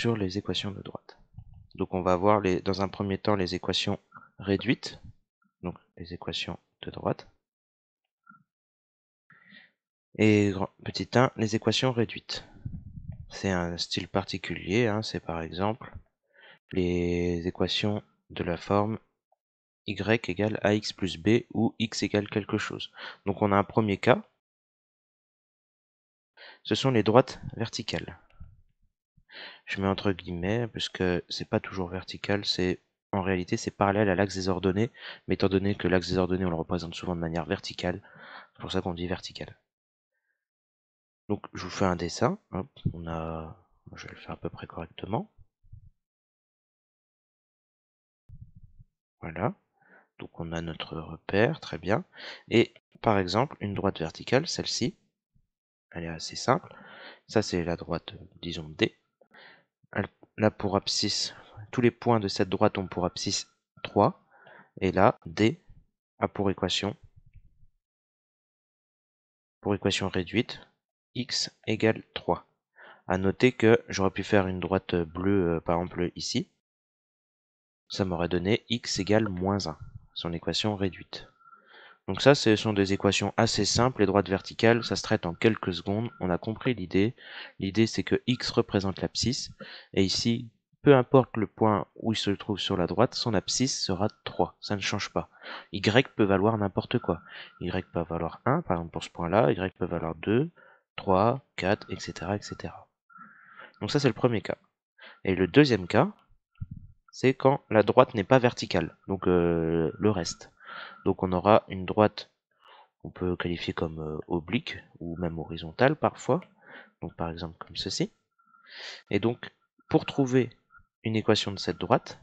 sur les équations de droite. Donc on va voir dans un premier temps les équations réduites, donc les équations de droite. Et petit 1, les équations réduites. C'est un style particulier, hein, c'est par exemple les équations de la forme y égale ax plus b ou x égale quelque chose. Donc on a un premier cas, ce sont les droites verticales. Je mets entre guillemets parce que c'est pas toujours vertical, en réalité c'est parallèle à l'axe des ordonnées, mais étant donné que l'axe des ordonnées on le représente souvent de manière verticale, c'est pour ça qu'on dit vertical. Donc je vous fais un dessin, hop, je vais le faire à peu près correctement. Voilà, donc on a notre repère, très bien. Et par exemple, une droite verticale, celle-ci, elle est assez simple. Ça c'est la droite, disons D. Elle a pour abscisse, tous les points de cette droite ont pour abscisse 3. Et là, D a pour équation réduite, x égale 3. À noter que j'aurais pu faire une droite bleue, par exemple ici. Ça m'aurait donné x égale moins 1, son équation réduite. Donc ça, ce sont des équations assez simples. Les droites verticales, ça se traite en quelques secondes. On a compris l'idée. L'idée, c'est que x représente l'abscisse. Et ici, peu importe le point où il se trouve sur la droite, son abscisse sera 3. Ça ne change pas. Y peut valoir n'importe quoi. Y peut valoir 1, par exemple pour ce point-là. Y peut valoir 2, 3, 4, etc. etc. Donc ça, c'est le premier cas. Et le deuxième cas, c'est quand la droite n'est pas verticale. Donc le reste. Donc on aura une droite qu'on peut qualifier comme oblique ou même horizontale parfois. Donc par exemple comme ceci. Et donc pour trouver une équation de cette droite,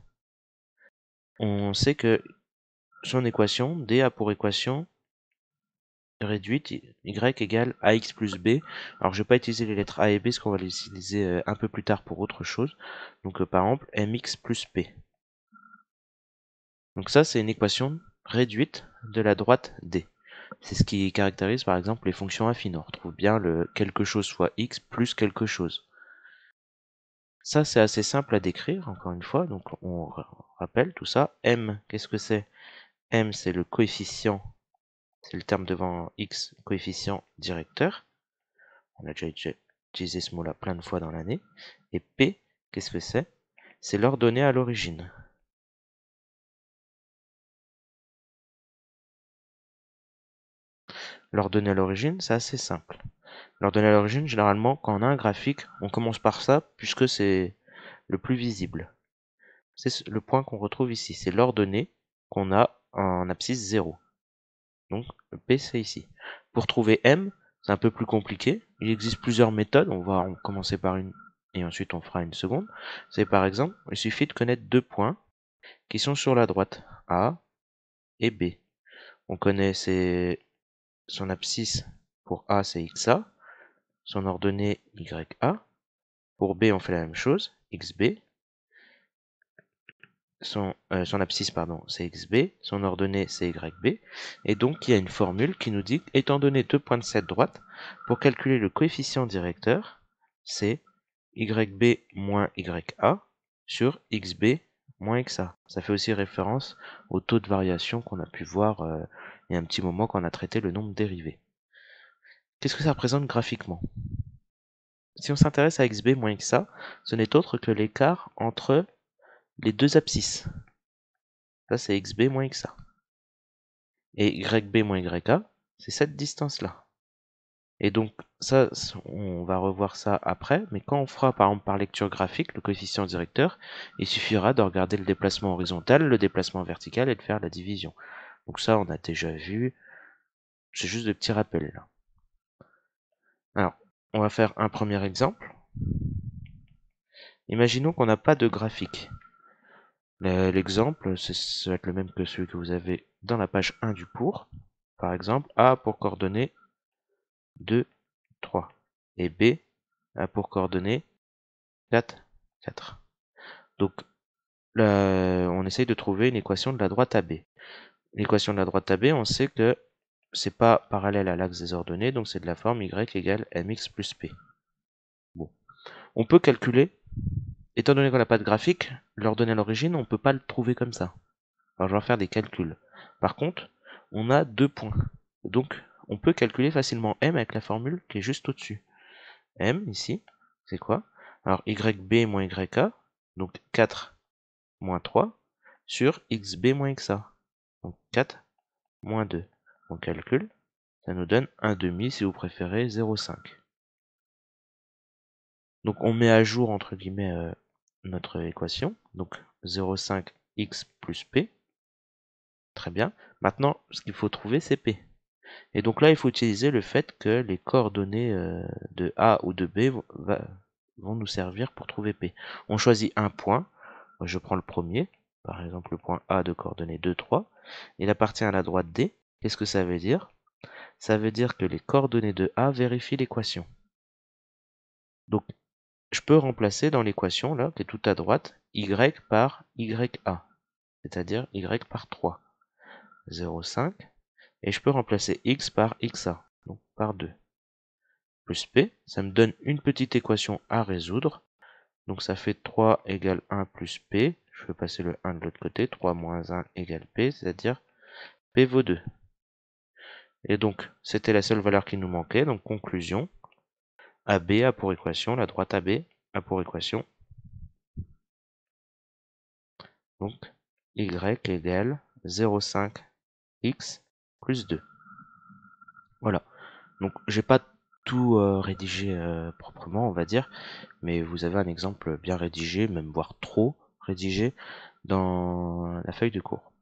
on sait que son équation, D a pour équation réduite y égale ax plus b. Alors je vais pas utiliser les lettres a et b parce qu'on va les utiliser un peu plus tard pour autre chose. Donc par exemple mx plus p. Donc ça c'est une équation réduite de la droite D. C'est ce qui caractérise par exemple les fonctions affines. On retrouve bien le quelque chose fois x plus quelque chose. Ça, c'est assez simple à décrire, encore une fois. Donc, on rappelle tout ça. M, qu'est-ce que c'est? M, c'est le coefficient, c'est le terme devant x, coefficient directeur. On a déjà utilisé ce mot-là plein de fois dans l'année. Et P, qu'est-ce que c'est? C'est l'ordonnée à l'origine. L'ordonnée à l'origine, c'est assez simple. L'ordonnée à l'origine, généralement, quand on a un graphique, on commence par ça, puisque c'est le plus visible. C'est le point qu'on retrouve ici. C'est l'ordonnée qu'on a en abscisse 0. Donc, le P, c'est ici. Pour trouver M, c'est un peu plus compliqué. Il existe plusieurs méthodes. On va commencer par une et ensuite on fera une seconde. C'est par exemple, il suffit de connaître deux points qui sont sur la droite, A et B. On connaît son abscisse pour A, c'est XA, son ordonnée YA. Pour B, on fait la même chose, XB. Son abscisse, pardon, c'est XB, son ordonnée, c'est YB. Et donc, il y a une formule qui nous dit, étant donné deux points de cette droite, pour calculer le coefficient directeur, c'est YB moins YA sur XB moins XA. Ça fait aussi référence au taux de variation qu'on a pu voir il y a un petit moment quand on a traité le nombre dérivé. Qu'est-ce que ça représente graphiquement? Si on s'intéresse à XB moins XA, ce n'est autre que l'écart entre les deux abscisses. Ça, c'est XB moins XA. Et YB moins YA, c'est cette distance-là. Et donc, ça, on va revoir ça après, mais quand on fera par exemple par lecture graphique le coefficient directeur, il suffira de regarder le déplacement horizontal, le déplacement vertical et de faire la division. Donc ça, on a déjà vu. C'est juste des petits rappels là. Alors, on va faire un premier exemple. Imaginons qu'on n'a pas de graphique. L'exemple, ça va être le même que celui que vous avez dans la page 1 du cours. Par exemple, A pour coordonnées 2, 3. Et B a pour coordonnées 4, 4. Donc, on essaye de trouver une équation de la droite AB. L'équation de la droite AB, on sait que c'est pas parallèle à l'axe des ordonnées, donc c'est de la forme y égale mx plus p. Bon. On peut calculer étant donné qu'on n'a pas de graphique, l'ordonnée à l'origine, on ne peut pas le trouver comme ça. Alors je vais faire des calculs. Par contre, on a 2 points. Donc, on peut calculer facilement m avec la formule qui est juste au-dessus. M, ici, c'est quoi? Alors, yb moins yk, donc 4 moins 3, sur xb moins xa. Donc 4 moins 2. On calcule, ça nous donne 1/2, si vous préférez, 0,5. Donc on met à jour, entre guillemets, notre équation. Donc 0,5 x plus p. Très bien. Maintenant, ce qu'il faut trouver, c'est p. Et donc là, il faut utiliser le fait que les coordonnées de A ou de B vont nous servir pour trouver P. On choisit un point. Moi, je prends le premier, par exemple le point A de coordonnées 2, 3. Il appartient à la droite D. Qu'est-ce que ça veut dire? Ça veut dire que les coordonnées de A vérifient l'équation. Donc, je peux remplacer dans l'équation, là, qui est tout à droite, Y par YA, c'est-à-dire Y par 3. 0,5. Et je peux remplacer X par XA, donc par 2. Plus P, ça me donne une petite équation à résoudre. Donc ça fait 3 égale 1 plus P. Je vais passer le 1 de l'autre côté. 3 moins 1 égale P, c'est-à-dire P vaut 2. Et donc, c'était la seule valeur qui nous manquait. Donc, conclusion. AB a pour équation, la droite AB a pour équation. Donc, Y égale 0,5 x plus 2. Voilà. Donc, j'ai pas tout rédigé proprement, on va dire, mais vous avez un exemple bien rédigé, même voire trop rédigé, dans la feuille de cours.